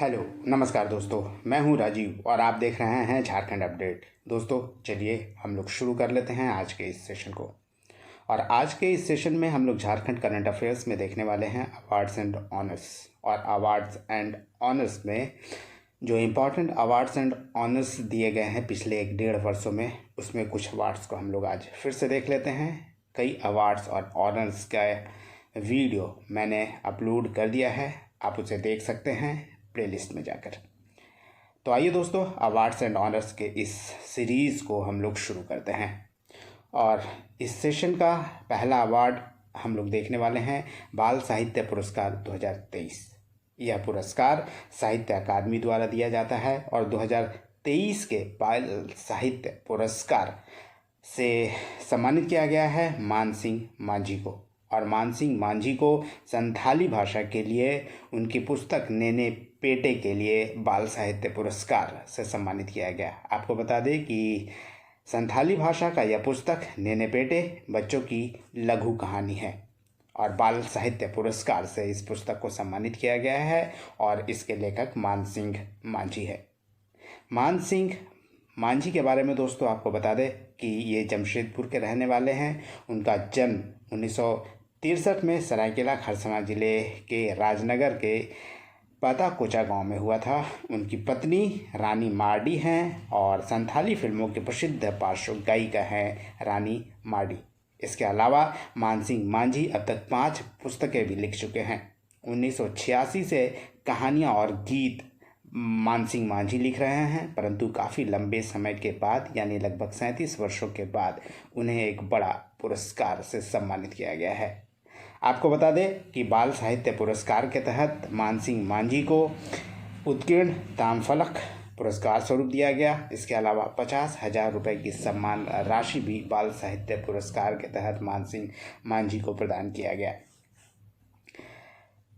Hello नमस्कार दोस्तों, मैं हूं राजीव और आप देख रहे हैं झारखंड अपडेट। दोस्तों चलिए हम लोग शुरू कर लेते हैं आज के इस सेशन को। और आज के इस सेशन में हम लोग झारखंड करंट अफेयर्स में देखने वाले हैं अवार्ड्स एंड ऑनर्स। और अवार्ड्स एंड ऑनर्स में जो इम्पोर्टेंट अवार्ड्स एंड ऑनर्स दिए गए हैं पिछले 1-1.5 वर्षों में, उसमें कुछ अवार्ड्स को हम लोग आज फिर से देख लेते हैं। कई अवार्ड्स और ऑनर्स का वीडियो मैंने अपलोड कर दिया है, आप उसे देख सकते हैं प्लेलिस्ट में जाकर। तो आइए दोस्तों, अवार्ड्स एंड ऑनर्स के इस सीरीज़ को हम लोग शुरू करते हैं। और इस सेशन का पहला अवार्ड हम लोग देखने वाले हैं बाल साहित्य पुरस्कार 2023। यह पुरस्कार साहित्य अकादमी द्वारा दिया जाता है और 2023 के बाल साहित्य पुरस्कार से सम्मानित किया गया है मानसिंह मांझी को। और मानसिंह मांझी को संथाली भाषा के लिए उनकी पुस्तक नेने पेटे के लिए बाल साहित्य पुरस्कार से सम्मानित किया गया। आपको बता दें कि संथाली भाषा का यह पुस्तक नेने पेटे बच्चों की लघु कहानी है और बाल साहित्य पुरस्कार से इस पुस्तक को सम्मानित किया गया है और इसके लेखक मानसिंह मांझी है। मानसिंह मांझी के बारे में दोस्तों आपको बता दें कि ये जमशेदपुर के रहने वाले हैं। उनका जन्म 1963 में सरायकेला खरसावां जिले के राजनगर के पताकोचा गांव में हुआ था। उनकी पत्नी रानी मार्डी हैं और संथाली फिल्मों की प्रसिद्ध पार्श्व गायिका हैं रानी मार्डी। इसके अलावा मानसिंह मांझी अब तक 5 पुस्तकें भी लिख चुके हैं। 1986 से कहानियाँ और गीत मानसिंह मांझी लिख रहे हैं, परंतु काफ़ी लंबे समय के बाद यानी लगभग 37 वर्षों के बाद उन्हें एक बड़ा पुरस्कार से सम्मानित किया गया है। आपको बता दें कि बाल साहित्य पुरस्कार के तहत मानसिंह मांझी को उत्कीर्ण ताम्रफलक पुरस्कार स्वरूप दिया गया। इसके अलावा 50,000 रुपये की सम्मान राशि भी बाल साहित्य पुरस्कार के तहत मानसिंह मांझी को प्रदान किया गया।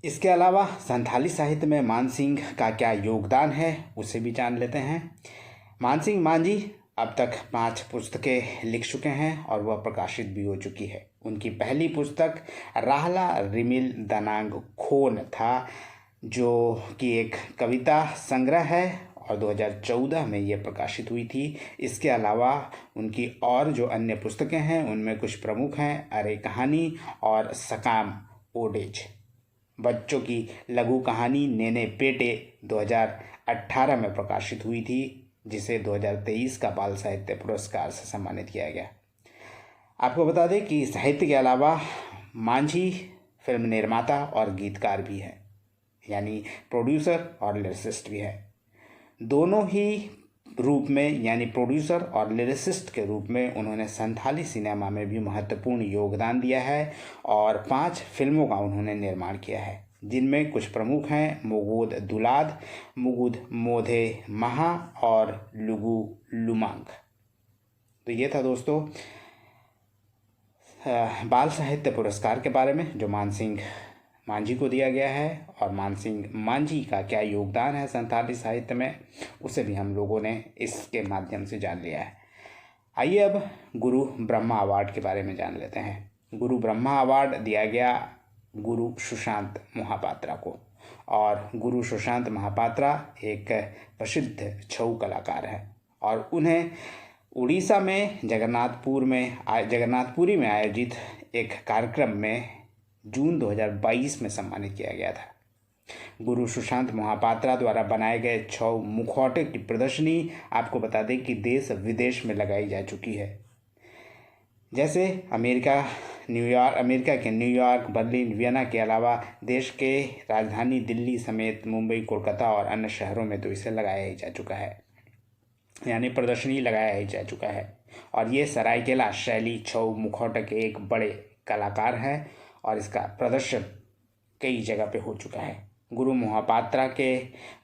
इसके अलावा संथाली साहित्य में मानसिंह का क्या योगदान है उसे भी जान लेते हैं। मानसिंह मांझी अब तक 5 पुस्तकें लिख चुके हैं और वह प्रकाशित भी हो चुकी है। उनकी पहली पुस्तक राहला रिमिल दनांग खोन था, जो कि एक कविता संग्रह है और 2014 में ये प्रकाशित हुई थी। इसके अलावा उनकी और जो अन्य पुस्तकें हैं उनमें कुछ प्रमुख हैं अरे कहानी और सकाम ओडेज। बच्चों की लघु कहानी नेने पेटे 2018 में प्रकाशित हुई थी, जिसे 2023 का बाल साहित्य पुरस्कार से सम्मानित किया गया। आपको बता दें कि साहित्य के अलावा मांझी फिल्म निर्माता और गीतकार भी है, यानी प्रोड्यूसर और लिरिसिस्ट भी है। दोनों ही रूप में यानी प्रोड्यूसर और लिरिसिस्ट के रूप में उन्होंने संथाली सिनेमा में भी महत्वपूर्ण योगदान दिया है और 5 फिल्मों का उन्होंने निर्माण किया है, जिनमें कुछ प्रमुख हैं मुगुद दुलाद, मुगुद मोधे महा और लुगु लुमांग। तो ये था दोस्तों बाल साहित्य पुरस्कार के बारे में जो मानसिंह मांझी को दिया गया है और मानसिंह मांझी का क्या योगदान है संथाली साहित्य में, उसे भी हम लोगों ने इसके माध्यम से जान लिया है। आइए अब गुरु ब्रह्मा अवार्ड के बारे में जान लेते हैं। गुरु ब्रह्मा अवार्ड दिया गया गुरु सुशांत मोहापात्रा को और गुरु सुशांत मोहापात्रा एक प्रसिद्ध छऊ कलाकार हैं और उन्हें उड़ीसा में जगन्नाथपुरी में आयोजित एक कार्यक्रम में जून 2022 में सम्मानित किया गया था। गुरु सुशांत मोहापात्रा द्वारा बनाए गए 6 मुखौटे की प्रदर्शनी आपको बता दें कि देश विदेश में लगाई जा चुकी है, जैसे अमेरिका के न्यूयॉर्क, बर्लिन, वियना के अलावा देश के राजधानी दिल्ली समेत मुंबई, कोलकाता और अन्य शहरों में तो इसे लगाया ही जा चुका है, यानी प्रदर्शनी लगाया ही जा चुका है। और ये सरायकेला शैली छऊ मुखौटे के एक बड़े कलाकार हैं और इसका प्रदर्शन कई जगह पे हो चुका है। गुरु मोहापात्रा के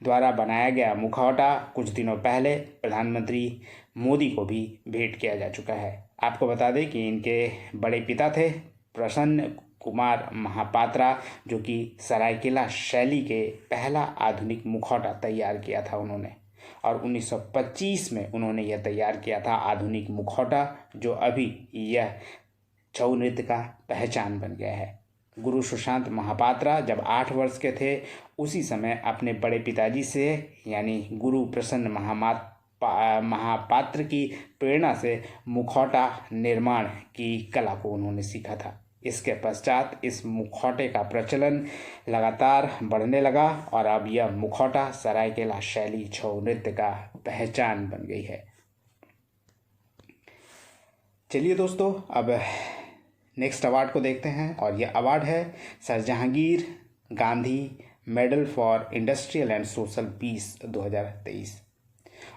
द्वारा बनाया गया मुखौटा कुछ दिनों पहले प्रधानमंत्री मोदी को भी भेंट किया जा चुका है। आपको बता दें कि इनके बड़े पिता थे प्रसन्न कुमार महापात्रा, जो कि सरायकेला शैली के पहला आधुनिक मुखौटा तैयार किया था उन्होंने, और 1925 में उन्होंने यह तैयार किया था आधुनिक मुखौटा, जो अभी यह छऊ नृत्य का पहचान बन गया है। गुरु सुशांत महापात्रा जब 8 वर्ष के थे उसी समय अपने बड़े पिताजी से यानी गुरु प्रसन्न महापात्र की प्रेरणा से मुखौटा निर्माण की कला को उन्होंने सीखा था। इसके पश्चात इस मुखौटे का प्रचलन लगातार बढ़ने लगा और अब यह मुखौटा सरायकेला शैली छऊ नृत्य का पहचान बन गई है। चलिए दोस्तों, अब नेक्स्ट अवार्ड को देखते हैं और यह अवार्ड है sir Jahangir Gandhi medal for industrial and social peace 2023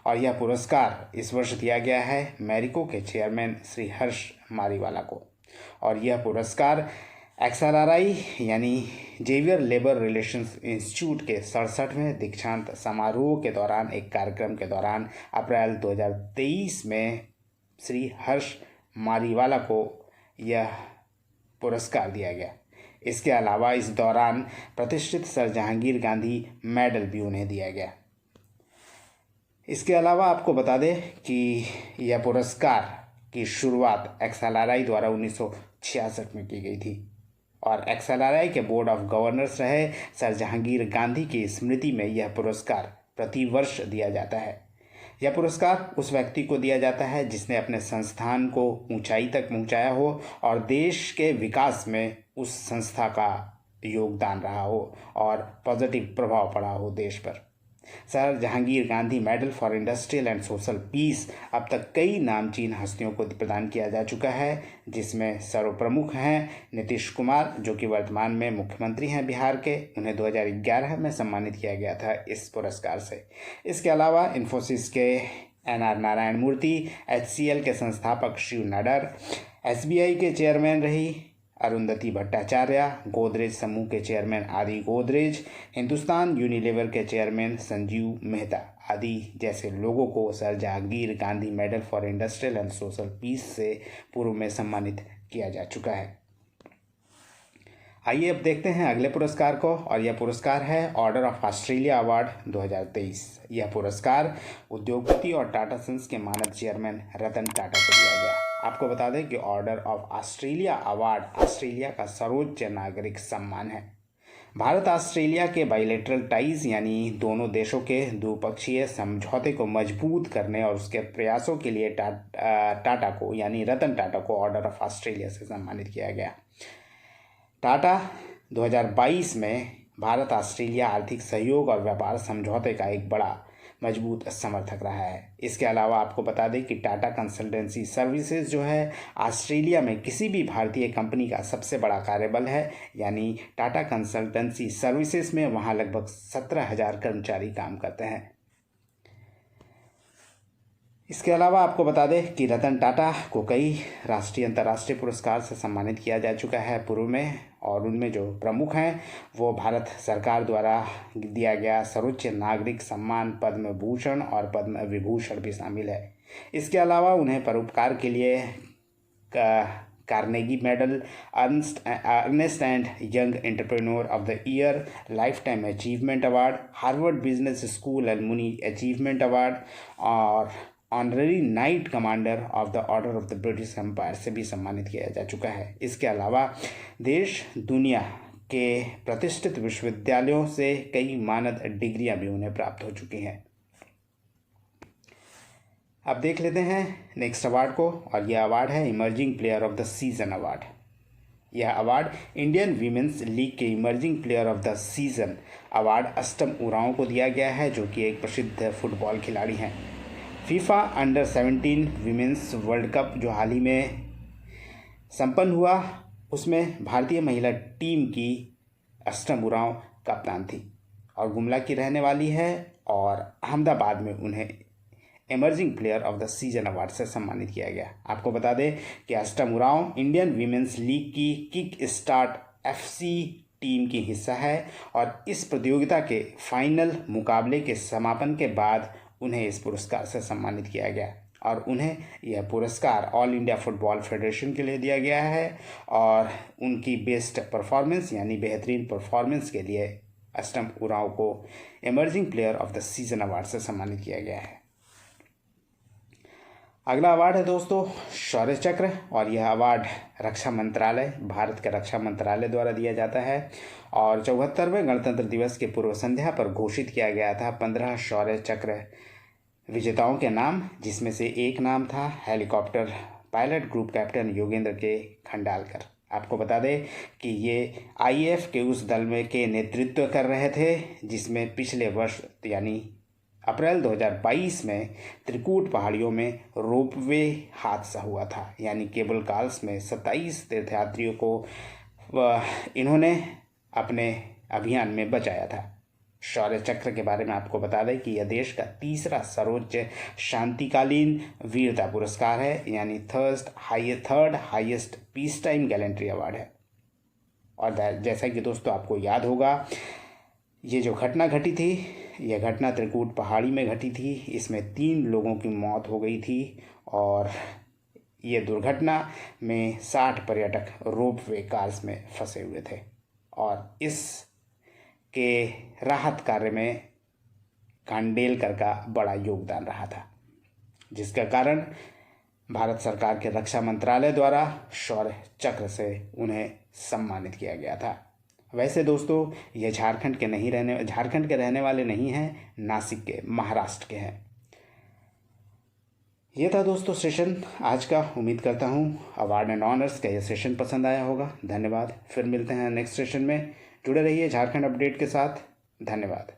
और यह पुरस्कार इस वर्ष दिया गया है मैरिको के चेयरमैन श्री हर्ष मारीवाला को। और यह पुरस्कार XLRI यानी जेवियर लेबर रिलेशंस इंस्टीट्यूट के 67वें दीक्षांत समारोह के दौरान एक कार्यक्रम के दौरान अप्रैल 2023 में श्री हर्ष मारीवाला को यह पुरस्कार दिया गया। इसके अलावा इस दौरान प्रतिष्ठित सर जहांगीर गांधी मेडल भी उन्हें दिया गया। इसके अलावा आपको बता दें कि यह पुरस्कार की शुरुआत XLRI द्वारा 1966 में की गई थी और XLRI के बोर्ड ऑफ गवर्नर्स रहे सर जहांगीर गांधी की स्मृति में यह पुरस्कार प्रतिवर्ष दिया जाता है। यह पुरस्कार उस व्यक्ति को दिया जाता है जिसने अपने संस्थान को ऊंचाई तक पहुंचाया हो और देश के विकास में उस संस्था का योगदान रहा हो और पॉजिटिव प्रभाव पड़ा हो देश पर। Sir Jahangir Gandhi medal for industrial and social peace अब तक कई नामचीन हस्तियों को प्रदान किया जा चुका है, जिसमें सर्वप्रमुख हैं नीतीश कुमार जो कि वर्तमान में मुख्यमंत्री हैं बिहार के। उन्हें 2011 में सम्मानित किया गया था इस पुरस्कार से। इसके अलावा इन्फोसिस के NR नारायण मूर्ति, HCL के संस्थापक शिव नाडर, SBI के चेयरमैन रही अरुंधति भट्टाचार्य, गोदरेज समूह के चेयरमैन आदि गोदरेज, हिंदुस्तान यूनिलीवर के चेयरमैन संजीव मेहता आदि जैसे लोगों को sir Jahangir Gandhi medal for industrial and social peace से पूर्व में सम्मानित किया जा चुका है। आइए अब देखते हैं अगले पुरस्कार को और यह पुरस्कार है ऑर्डर ऑफ ऑस्ट्रेलिया अवार्ड 2023। यह पुरस्कार उद्योगपति और टाटा सन्स के मानद चेयरमैन रतन टाटा को दिया गया। आपको बता दें कि order of Australia award Australia का सर्वोच्च नागरिक सम्मान है। भारत ऑस्ट्रेलिया के बाइलेटरल टाइज यानी दोनों देशों के द्विपक्षीय समझौते को मजबूत करने और उसके प्रयासों के लिए टाटा को यानी रतन टाटा को ऑर्डर ऑफ ऑस्ट्रेलिया से सम्मानित किया गया। टाटा 2022 में भारत ऑस्ट्रेलिया आर्थिक सहयोग और व्यापार समझौते का एक बड़ा मजबूत समर्थक रहा है। इसके अलावा आपको बता दें कि टाटा कंसल्टेंसी सर्विसेज जो है ऑस्ट्रेलिया में किसी भी भारतीय कंपनी का सबसे बड़ा कार्यबल है, यानी टाटा कंसल्टेंसी सर्विसेज में वहाँ लगभग 17,000 कर्मचारी काम करते हैं। इसके अलावा आपको बता दें कि रतन टाटा को कई राष्ट्रीय अंतर्राष्ट्रीय पुरस्कार से सम्मानित किया जा चुका है पूर्व में, और उनमें जो प्रमुख हैं वो भारत सरकार द्वारा दिया गया सर्वोच्च नागरिक सम्मान पद्म भूषण और पद्म विभूषण भी शामिल है। इसके अलावा उन्हें परोपकार के लिए Carnegie medal, Ernst and Young entrepreneur of the year, lifetime achievement award, Harvard business school alumni achievement award और honorary knight commander of the order of the British empire से भी सम्मानित किया जा चुका है। इसके अलावा देश दुनिया के प्रतिष्ठित विश्वविद्यालयों से कई मानद डिग्रियां भी उन्हें प्राप्त हो चुकी हैं। अब देख लेते हैं नेक्स्ट अवार्ड को और यह अवार्ड है emerging player of the season award. यह अवार्ड इंडियन वीमेंस लीग के emerging player of the season award अष्टम उरांव को दिया गया है, जो कि एक प्रसिद्ध फुटबॉल खिलाड़ी हैं। FIFA under 17 women's world cup जो हाल ही में संपन्न हुआ उसमें भारतीय महिला टीम की अष्टम उरांव कप्तान थी और गुमला की रहने वाली है और अहमदाबाद में उन्हें emerging player of the season award से सम्मानित किया गया। आपको बता दें कि अष्टम उरांव इंडियन वीमेंस लीग की किक स्टार्ट FC टीम की हिस्सा है और इस प्रतियोगिता के फाइनल मुकाबले के समापन के बाद उन्हें इस पुरस्कार से सम्मानित किया गया और उन्हें यह पुरस्कार ऑल इंडिया फुटबॉल फेडरेशन के लिए दिया गया है और उनकी बेस्ट परफॉर्मेंस यानी बेहतरीन परफॉर्मेंस के लिए अष्टम उरांव को emerging player of the season award से सम्मानित किया गया है। अगला अवार्ड है दोस्तों शौर्य चक्र, और यह अवार्ड रक्षा मंत्रालय, भारत के रक्षा मंत्रालय द्वारा दिया जाता है। और 74वें गणतंत्र दिवस के पूर्व संध्या पर घोषित किया गया था 15 शौर्य चक्र विजेताओं के नाम, जिसमें से एक नाम था helicopter pilot group captain Yogendra के खंडालकर। आपको बता दें कि ये आईएएफ के उस दल में के नेतृत्व कर रहे थे जिसमें पिछले वर्ष यानी अप्रैल 2022 में त्रिकूट पहाड़ियों में रोपवे हादसा हुआ था, यानी केबल कार्स में 27 तीर्थयात्रियों को इन्होंने अपने अभियान में बचाया था। शौर्य चक्र के बारे में आपको बता दें कि यह देश का तीसरा सर्वोच्च शांतिकालीन वीरता पुरस्कार है, यानी third highest peace time gallantry award है। और जैसा कि दोस्तों आपको याद होगा, ये जो घटना घटी थी, यह घटना त्रिकूट पहाड़ी में घटी थी। इसमें 3 लोगों की मौत हो गई थी और ये दुर्घटना में 60 पर्यटक रोपवे कार्स में फंसे हुए थे। और इस के राहत कार्य में खांडेलकर का बड़ा योगदान रहा था, जिसका कारण भारत सरकार के रक्षा मंत्रालय द्वारा शौर्य चक्र से उन्हें सम्मानित किया गया था। वैसे दोस्तों ये झारखंड के रहने वाले नहीं हैं, नासिक के, महाराष्ट्र के हैं। ये था दोस्तों सेशन आज का। उम्मीद करता हूँ अवार्ड एंड ऑनर्स का ये सेशन पसंद आया होगा। धन्यवाद। फिर मिलते हैं नेक्स्ट सेशन में। जुड़े रहिए झारखंड अपडेट के साथ। धन्यवाद।